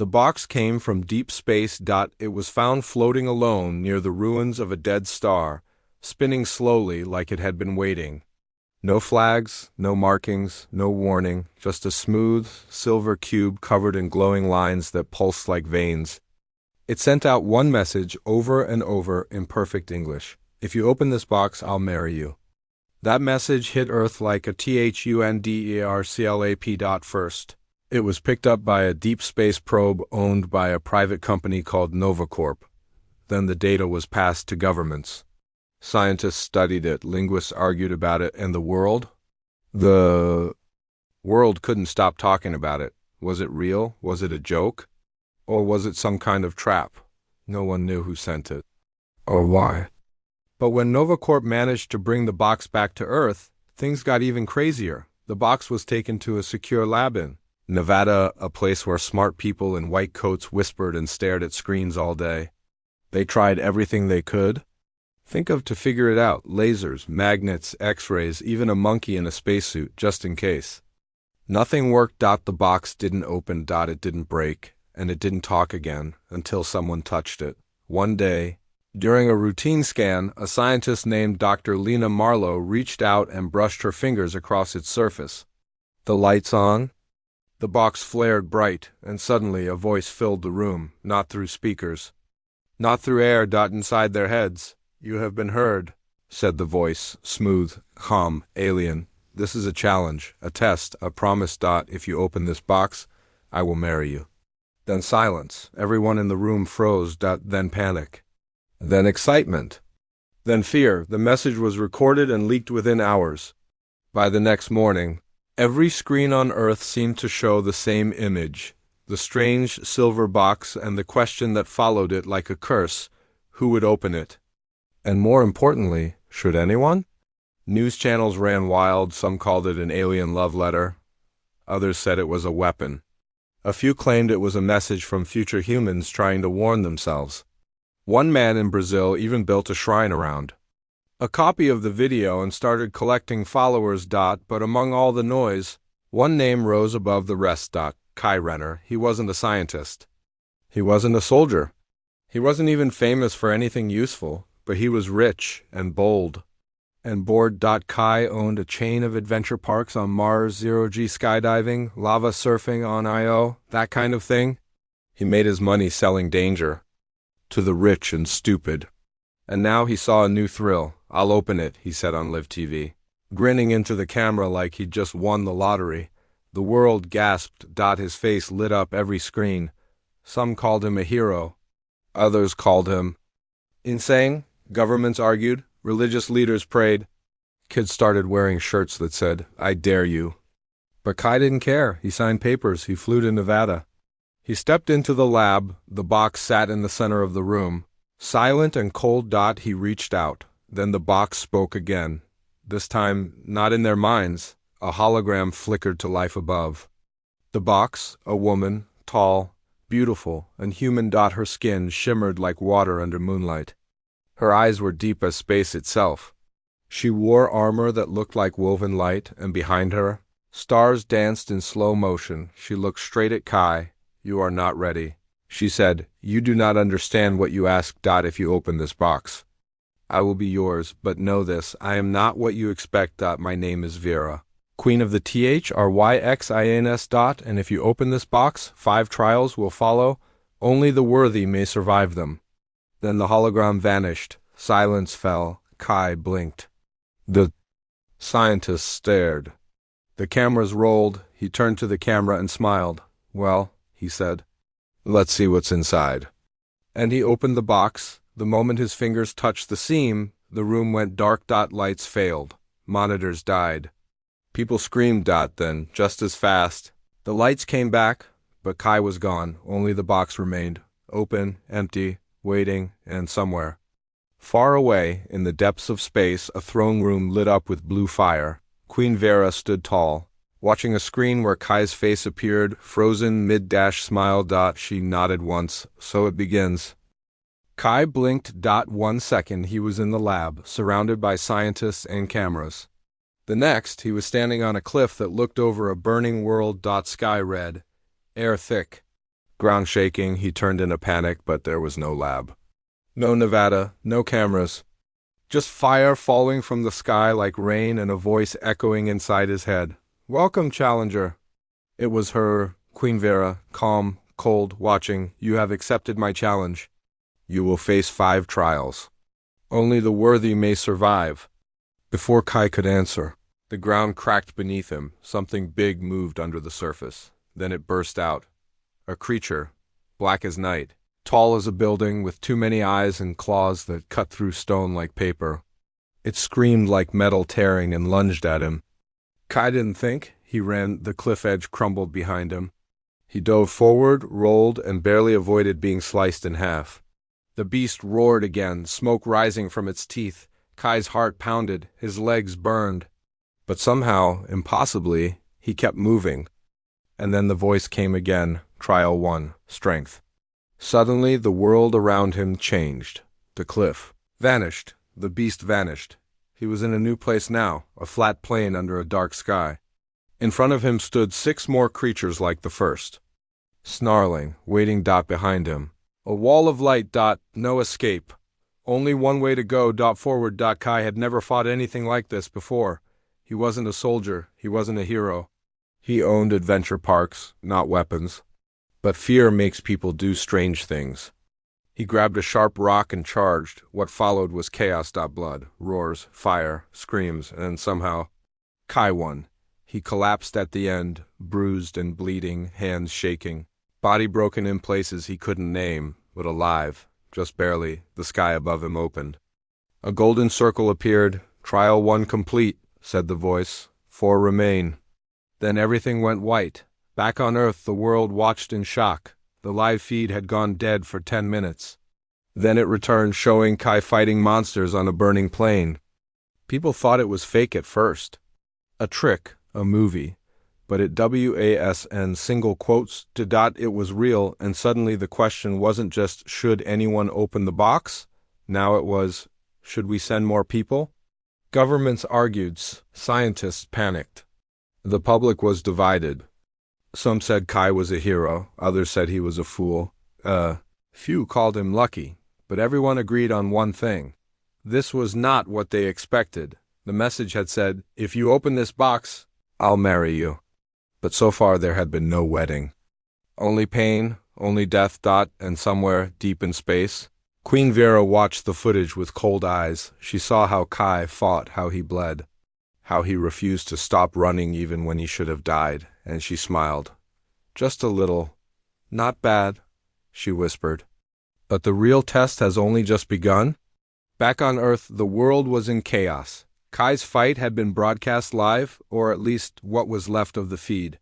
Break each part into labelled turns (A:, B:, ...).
A: The box came from deep space. It was found floating alone near the ruins of a dead star, spinning slowly like it had been waiting. No flags, no markings, no warning, just a smooth, silver cube covered in glowing lines that pulsed like veins. It sent out one message over and over in perfect English. If you open this box, I'll marry you. That message hit Earth like a thunderclap. First. It was picked up by a deep space probe owned by a private company called NovaCorp. Then the data was passed to governments. Scientists studied it, linguists argued about it, and the world couldn't stop talking about it. Was it real? Was it a joke? Or was it some kind of trap? No one knew who sent it, or why. But when NovaCorp managed to bring the box back to Earth, things got even crazier. The box was taken to a secure lab in Nevada, a place where smart people in white coats whispered and stared at screens all day. They tried everything they could to figure it out: lasers, magnets, x-rays, even a monkey in a spacesuit, just in case. Nothing worked. The box didn't open. It didn't break, and it didn't talk again until someone touched it. One day, during a routine scan, a scientist named Dr. Lena Marlowe reached out and brushed her fingers across its surface. The lights on? The box flared bright, and suddenly a voice filled the room, not through speakers, not through air. Inside their heads. "You have been heard," said the voice, smooth, calm, alien. "This is a challenge, a test, a promise. If you open this box, I will marry you." Then silence. Everyone in the room froze. Then panic. Then excitement. Then fear. The message was recorded and leaked within hours. By the next morning, every screen on Earth seemed to show the same image: the strange silver box and the question that followed it like a curse: who would open it? And more importantly, should anyone? News channels ran wild. Some called it an alien love letter. Others said it was a weapon. A few claimed it was a message from future humans trying to warn themselves. One man in Brazil even built a shrine around a copy of the video and started collecting followers. But among all the noise, one name rose above the rest. Kai Renner. He wasn't a scientist. He wasn't a soldier. He wasn't even famous for anything useful. But he was rich and bold and bored. Kai owned a chain of adventure parks on Mars, zero-G skydiving, lava surfing on Io, that kind of thing. He made his money selling danger to the rich and stupid. And now he saw a new thrill. "I'll open it," he said on Live TV, grinning into the camera like he'd just won the lottery. The world gasped. His face lit up every screen. Some called him a hero. Others called him insane. Governments argued, religious leaders prayed, kids started wearing shirts that said, "I dare you." But Kai didn't care. He signed papers. He flew to Nevada. He stepped into the lab. The box sat in the center of the room. Silent and cold. He reached out. Then the box spoke again. This time, not in their minds. A hologram flickered to life above. The box, a woman, tall, beautiful, and human. Her skin shimmered like water under moonlight. Her eyes were deep as space itself. She wore armor that looked like woven light, and behind her, stars danced in slow motion. She looked straight at Kai. "You are not ready," she said. "You do not understand what you ask. If you open this box, I will be yours, but know this: I am not what you expect. My name is Vera, Queen of the THRYXINS. And if you open this box, 5 trials will follow. Only the worthy may survive them." Then the hologram vanished. Silence fell. Kai blinked. The scientist stared. The cameras rolled. He turned to the camera and smiled. "Well," he said, "let's see what's inside." And he opened the box. The moment his fingers touched the seam, the room went dark. Lights failed. Monitors died. People screamed. Then, just as fast, the lights came back, but Kai was gone. Only the box remained, open, empty, waiting, and somewhere, far away, in the depths of space, a throne room lit up with blue fire. Queen Vera stood tall, watching a screen where Kai's face appeared, frozen mid-smile. She nodded once. "So it begins." Kai blinked. 1 second he was in the lab, surrounded by scientists and cameras. The next, he was standing on a cliff that looked over a burning world. Sky red, air thick. Ground shaking, he turned in a panic, but there was no lab. No Nevada, no cameras. Just fire falling from the sky like rain and a voice echoing inside his head. "Welcome, Challenger." It was her, Queen Vera, calm, cold, watching. "You have accepted my challenge. You will face 5 trials. Only the worthy may survive." Before Kai could answer, the ground cracked beneath him. Something big moved under the surface. Then it burst out. A creature, black as night, tall as a building, with too many eyes and claws that cut through stone like paper. It screamed like metal tearing and lunged at him. Kai didn't think. He ran. The cliff edge crumbled behind him. He dove forward, rolled, and barely avoided being sliced in half. The beast roared again, smoke rising from its teeth. Kai's heart pounded, his legs burned. But somehow, impossibly, he kept moving. And then the voice came again, Trial 1, Strength. Suddenly, the world around him changed. The cliff vanished. The beast vanished. He was in a new place now, a flat plain under a dark sky. In front of him stood 6 more creatures like the first. Snarling, waiting behind him. A wall of light. No escape. Only one way to go. Forward. Kai had never fought anything like this before. He wasn't a soldier. He wasn't a hero. He owned adventure parks, not weapons. But fear makes people do strange things. He grabbed a sharp rock and charged. What followed was chaos. Blood, roars, fire, screams, and somehow Kai won. He collapsed at the end, bruised and bleeding, hands shaking. Body broken in places he couldn't name, but alive, just barely. The sky above him opened. A golden circle appeared. "Trial 1 complete," said the voice. 4 remain. Then everything went white. Back on Earth, the world watched in shock. The live feed had gone dead for 10 minutes. Then it returned, showing Kai fighting monsters on a burning plain. People thought it was fake at first. A trick, a movie. But it WASN single quotes to dot it was real, and suddenly the question wasn't just should anyone open the box? Now it was, should we send more people? Governments argued, scientists panicked. The public was divided. Some said Kai was a hero, others said he was a fool. Few called him lucky, but everyone agreed on one thing. This was not what they expected. The message had said, if you open this box, I'll marry you. But so far there had been no wedding. Only pain, only death. And somewhere, deep in space, Queen Vera watched the footage with cold eyes. She saw how Kai fought, how he bled, how he refused to stop running even when he should have died, and she smiled. Just a little. Not bad, she whispered. But the real test has only just begun? Back on Earth, the world was in chaos. Kai's fight had been broadcast live, or at least what was left of the feed.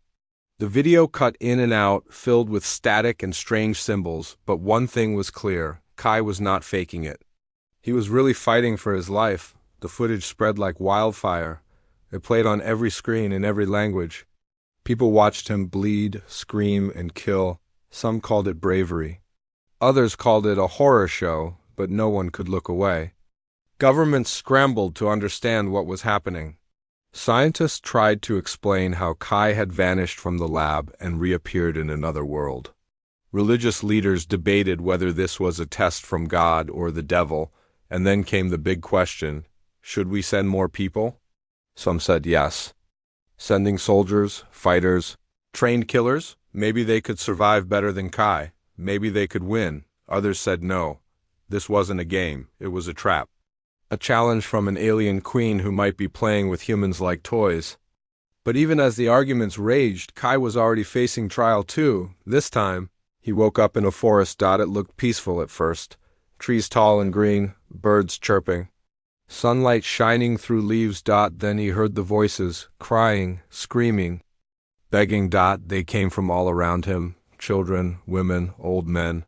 A: The video cut in and out, filled with static and strange symbols, but one thing was clear. Kai was not faking it. He was really fighting for his life. The footage spread like wildfire. It played on every screen in every language. People watched him bleed, scream, and kill. Some called it bravery. Others called it a horror show, but no one could look away. Governments scrambled to understand what was happening. Scientists tried to explain how Kai had vanished from the lab and reappeared in another world. Religious leaders debated whether this was a test from God or the devil, and then came the big question, should we send more people? Some said yes. Sending soldiers, fighters, trained killers? Maybe they could survive better than Kai. Maybe they could win. Others said no. This wasn't a game. It was a trap. A challenge from an alien queen who might be playing with humans like toys. But even as the arguments raged, Kai was already facing trial 2. This time, he woke up in a forest. It looked peaceful at first. Trees tall and green, birds chirping. Sunlight shining through leaves. Then he heard the voices, crying, screaming, begging. They came from all around him, children, women, old men.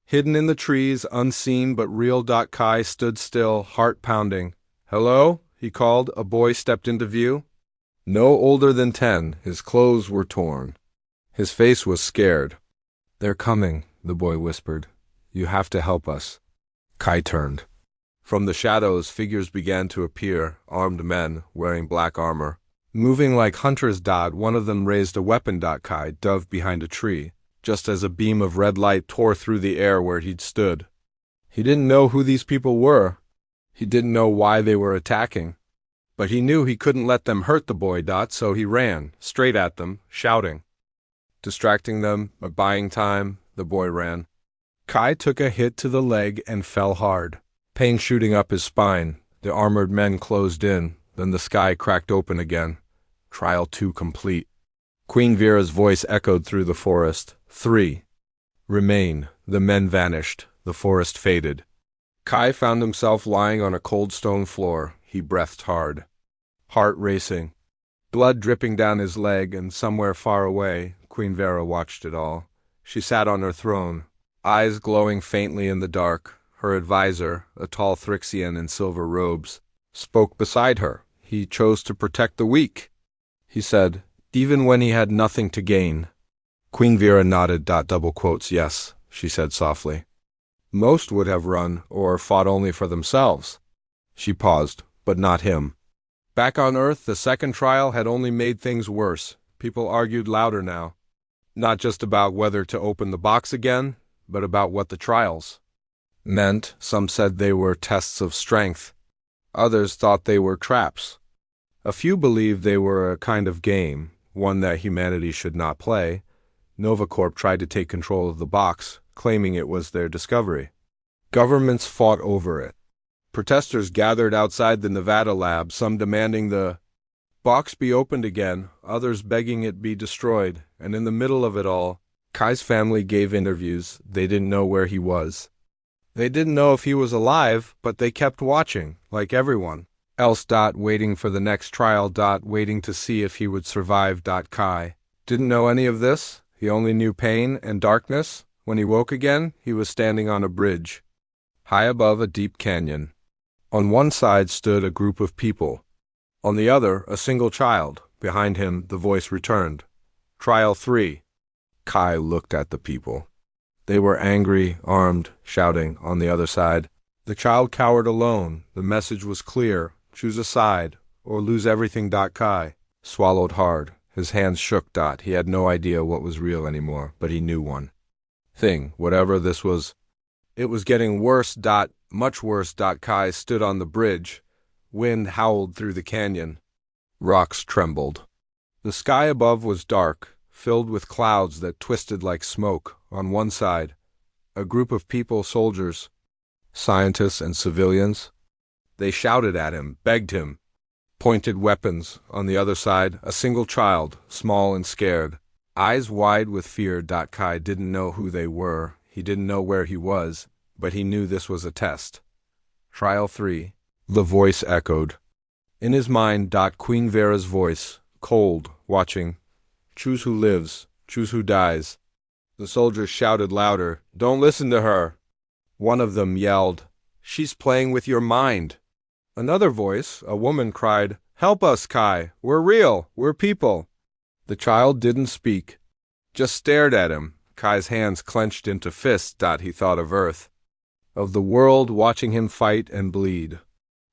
A: Hidden in the trees, unseen but real. Kai stood still, heart pounding. "Hello?" he called. A boy stepped into view. No older than 10, his clothes were torn. His face was scared. "They're coming," the boy whispered. "You have to help us." Kai turned. From the shadows, figures began to appear, armed men, wearing black armor. Moving like hunters. One of them raised a weapon. Kai dove behind a tree. just as a beam of red light tore through the air where he'd stood. He didn't know who these people were. He didn't know why they were attacking. But he knew he couldn't let them hurt the boy, so he ran, straight at them, shouting. Distracting them, buying time, the boy ran. Kai took a hit to the leg and fell hard, pain shooting up his spine. The armored men closed in, then the sky cracked open again. Trial 2 complete. Queen Vera's voice echoed through the forest. 3. Remain. The men vanished. The forest faded. Kai found himself lying on a cold stone floor. He breathed hard. Heart racing. Blood dripping down his leg, and somewhere far away, Queen Vera watched it all. She sat on her throne, eyes glowing faintly in the dark. Her advisor, a tall Thrixian in silver robes, spoke beside her. He chose to protect the weak, he said, even when he had nothing to gain. Queen Vera nodded. Yes, she said softly. Most would have run or fought only for themselves. She paused, but not him. Back on Earth, the second trial had only made things worse. People argued louder now. Not just about whether to open the box again, but about what the trials meant. Some said they were tests of strength. Others thought they were traps. A few believed they were a kind of game, one that humanity should not play. Novacorp tried to take control of the box, claiming it was their discovery. Governments fought over it. Protesters gathered outside the Nevada lab, some demanding the box be opened again, others begging it be destroyed, and in the middle of it all, Kai's family gave interviews. They didn't know where he was. They didn't know if he was alive, but they kept watching, like everyone else. Waiting for the next trial. Waiting to see if he would survive. Kai didn't know any of this. He only knew pain and darkness. When he woke again, he was standing on a bridge, high above a deep canyon. On one side stood a group of people. On the other, a single child. Behind him, the voice returned. Trial 3. Kai looked at the people. They were angry, armed, shouting on the other side. The child cowered alone. The message was clear. Choose a side, or lose everything. Kai swallowed hard. His hands shook. He had no idea what was real anymore, but he knew one thing, whatever this was. It was getting worse. Much worse. Kai stood on the bridge. Wind howled through the canyon. Rocks trembled. The sky above was dark, filled with clouds that twisted like smoke. On one side, a group of people, soldiers, scientists and civilians. They shouted at him, begged him, pointed weapons. On the other side, a single child, small and scared, eyes wide with fear. Kai didn't know who they were. He didn't know where he was, but he knew this was a test. Trial 3. The voice echoed. In his mind, Queen Vera's voice, cold, watching. Choose who lives, choose who dies. The soldiers shouted louder, don't listen to her. One of them yelled, she's playing with your mind. Another voice, a woman, cried, help us, Kai. We're real. We're people. The child didn't speak, just stared at him. Kai's hands clenched into fists. He thought of Earth, of the world watching him fight and bleed,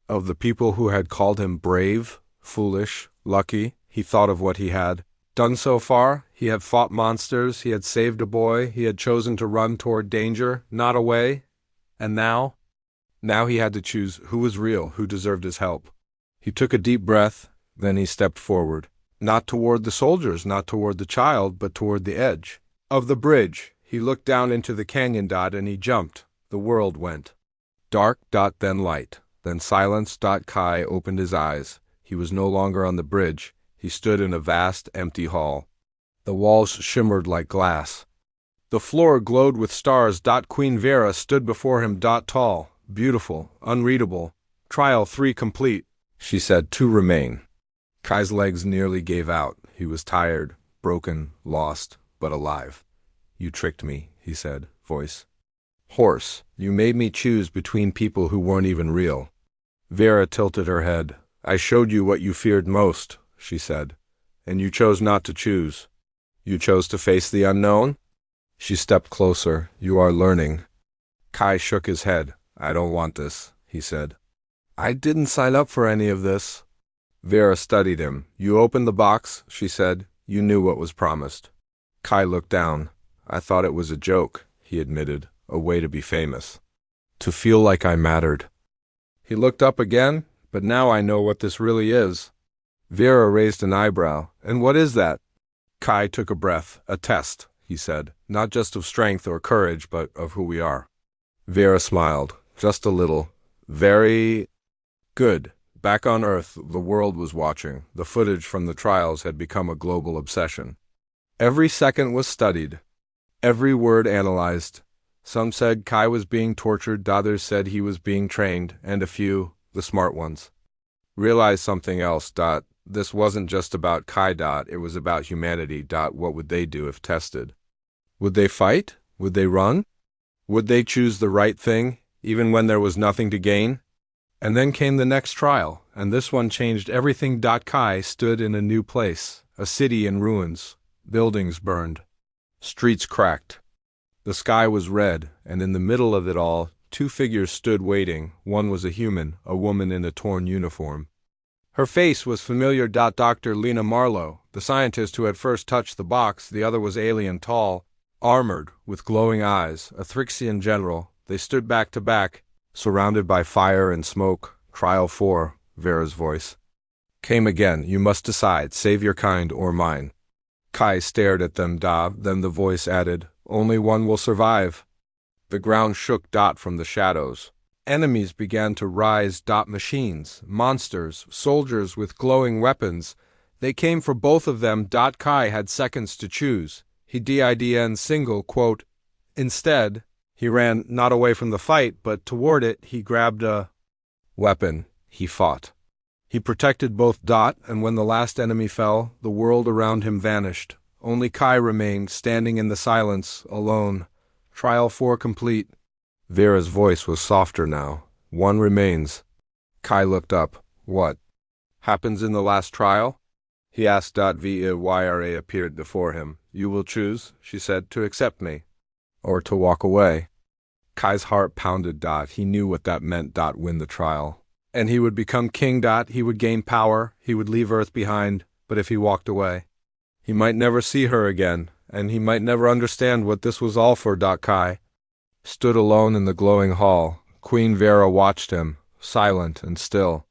A: of the people who had called him brave, foolish, lucky. He thought of what he had done so far. He had fought monsters. He had saved a boy. He had chosen to run toward danger, not away. And now he had to choose who was real, who deserved his help. He took a deep breath, then he stepped forward. Not toward the soldiers, not toward the child, but toward the edge of the bridge. He looked down into the canyon. And he jumped. The world went dark. Then light. Then silence. Kai opened his eyes. He was no longer on the bridge. He stood in a vast, empty hall. The walls shimmered like glass. The floor glowed with stars. Queen Vera stood before him. Tall, beautiful, unreadable. Trial 3 complete, she said. 2 remain. Kai's legs nearly gave out. He was tired, broken, lost, but alive. You tricked me, he said, voice hoarse. You made me choose between people who weren't even real. Vera tilted her head. I showed you what you feared most, she said, and you chose not to choose. You chose to face the unknown? She stepped closer. You are learning. Kai shook his head. I don't want this, he said. I didn't sign up for any of this. Vera studied him. You opened the box, she said. You knew what was promised. Kai looked down. I thought it was a joke, he admitted, a way to be famous. To feel like I mattered. He looked up again, but now I know what this really is. Vera raised an eyebrow. And what is that? Kai took a breath. A test, he said, not just of strength or courage, but of who we are. Vera smiled, just a little. Very good. Back on Earth, the world was watching. The footage from the trials had become a global obsession. Every second was studied. Every word analyzed. Some said Kai was being tortured, others said he was being trained, and a few, the smart ones, realized something else. This wasn't just about Kai. It was about humanity. What would they do if tested? Would they fight? Would they run? Would they choose the right thing, even when there was nothing to gain? And then came the next trial, and this one changed everything. Kai stood in a new place, a city in ruins, buildings burned, streets cracked. The sky was red, and in the middle of it all, two figures stood waiting. One was a human, a woman in a torn uniform. Her face was familiar. Dr. Lena Marlowe, the scientist who had first touched the box. The other was alien, tall, armored, with glowing eyes, a Thrixian general. They stood back to back, surrounded by fire and smoke. Trial 4, Vera's voice came again. You must decide, save your kind or mine. Kai stared at them. Then the voice added, only one will survive. The ground shook. From the shadows, enemies began to rise. Machines, monsters, soldiers with glowing weapons. They came for both of them. Kai had seconds to choose. He did single, quote. Instead, he ran not away from the fight, but toward it. He grabbed a weapon. He fought. He protected both. And when the last enemy fell, the world around him vanished. Only Kai remained, standing in the silence, alone. Trial 4 complete. Vera's voice was softer now. One remains. Kai looked up. What happens in the last trial? He asked. Vyra appeared before him. You will choose, she said, to accept me, or to walk away. Kai's heart pounded. He knew what that meant. Win the trial, and he would become king. He would gain power. He would leave Earth behind. But if he walked away, he might never see her again, and he might never understand what this was all for. Kai stood alone in the glowing hall. Queen Vera watched him, silent and still.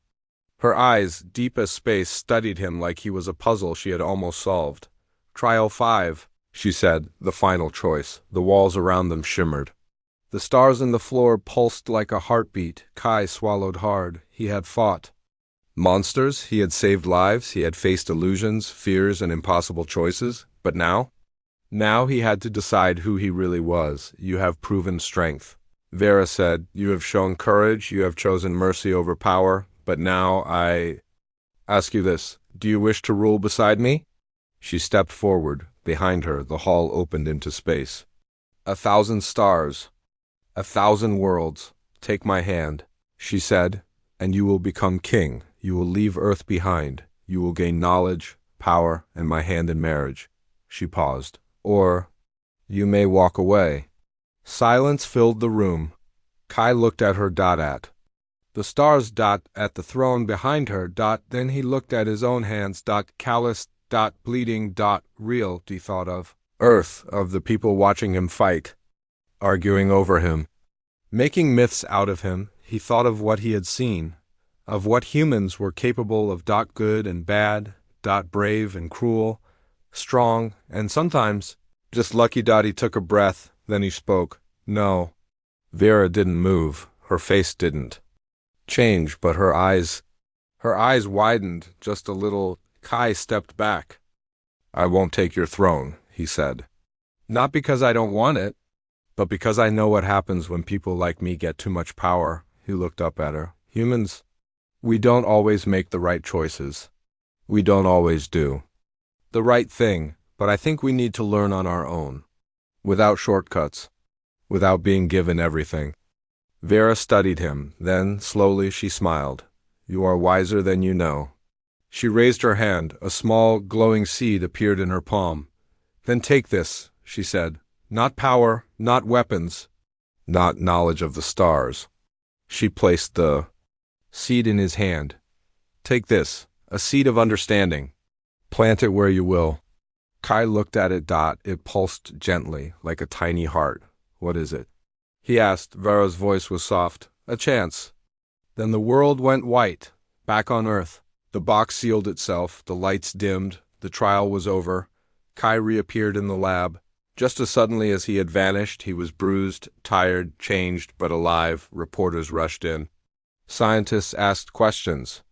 A: Her eyes, deep as space, studied him like he was a puzzle she had almost solved. Trial 5, she said, the final choice. The walls around them shimmered. The stars in the floor pulsed like a heartbeat. Kai swallowed hard. He had fought monsters, he had saved lives, he had faced illusions, fears, and impossible choices. But now? Now he had to decide who he really was. You have proven strength, Vera said. You have shown courage, you have chosen mercy over power. But now I ask you this. Do you wish to rule beside me? She stepped forward. Behind her, the hall opened into space. 1,000 stars, 1,000 worlds. Take my hand, she said, and you will become king. You will leave Earth behind. You will gain knowledge, power, and my hand in marriage. She paused. Or you may walk away. Silence filled the room. Kai looked at her. At the stars. At the throne behind her. Then he looked at his own hands. Calloused. Bleeding. Real. He thought of Earth, of the people watching him fight, arguing over him, making myths out of him. He thought of what he had seen, of what humans were capable of. Good and bad. Brave and cruel, strong, and sometimes just lucky. He took a breath, then he spoke. No. Vera didn't move. Her face didn't change, but her eyes widened just a little. Kai stepped back. I won't take your throne, he said. Not because I don't want it, but because I know what happens when people like me get too much power. He looked up at her. Humans, we don't always make the right choices. We don't always do the right thing, but I think we need to learn on our own, without shortcuts, without being given everything. Vera studied him. Then, slowly, she smiled. You are wiser than you know. She raised her hand. A small, glowing seed appeared in her palm. Then take this, she said. Not power, not weapons, not knowledge of the stars. She placed the seed in his hand. Take this, a seed of understanding. Plant it where you will. Kai looked at it. It pulsed gently, like a tiny heart. What is it? He asked. Vera's voice was soft. A chance. Then the world went white. Back on Earth. The box sealed itself, the lights dimmed, the trial was over. Kai reappeared in the lab. Just as suddenly as he had vanished, he was bruised, tired, changed, but alive. Reporters rushed in. Scientists asked questions.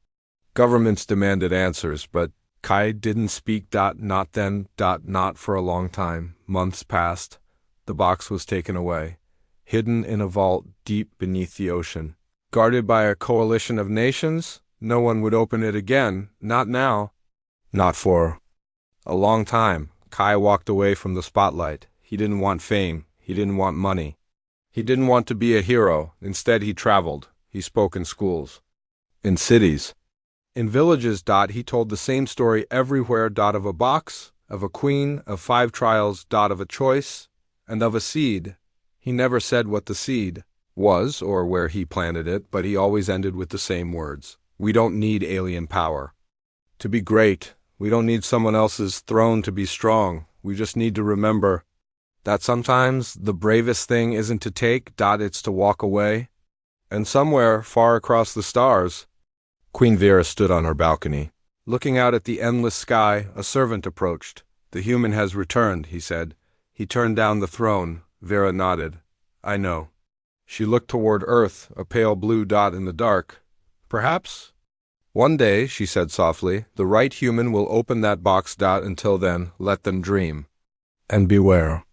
A: Governments demanded answers, but Kai didn't speak. Not then. Not for a long time. Months passed. The box was taken away, hidden in a vault deep beneath the ocean. Guarded by a coalition of nations, no one would open it again. Not now. Not for a long time. Kai walked away from the spotlight. He didn't want fame. He didn't want money. He didn't want to be a hero. Instead, he traveled. He spoke in schools. In cities. In villages. He told the same story everywhere. Of a box, of a queen, of 5 trials. Of a choice, and of a seed. He never said what the seed was or where he planted it, but he always ended with the same words. We don't need alien power to be great. We don't need someone else's throne to be strong. We just need to remember that sometimes the bravest thing isn't to take. It's to walk away. And somewhere far across the stars, Queen Vera stood on her balcony. Looking out at the endless sky, a servant approached. The human has returned, he said. He turned down the throne. Vera nodded. I know. She looked toward Earth, a pale blue dot in the dark. Perhaps one day, she said softly, the right human will open that box. Until then, let them dream. And beware.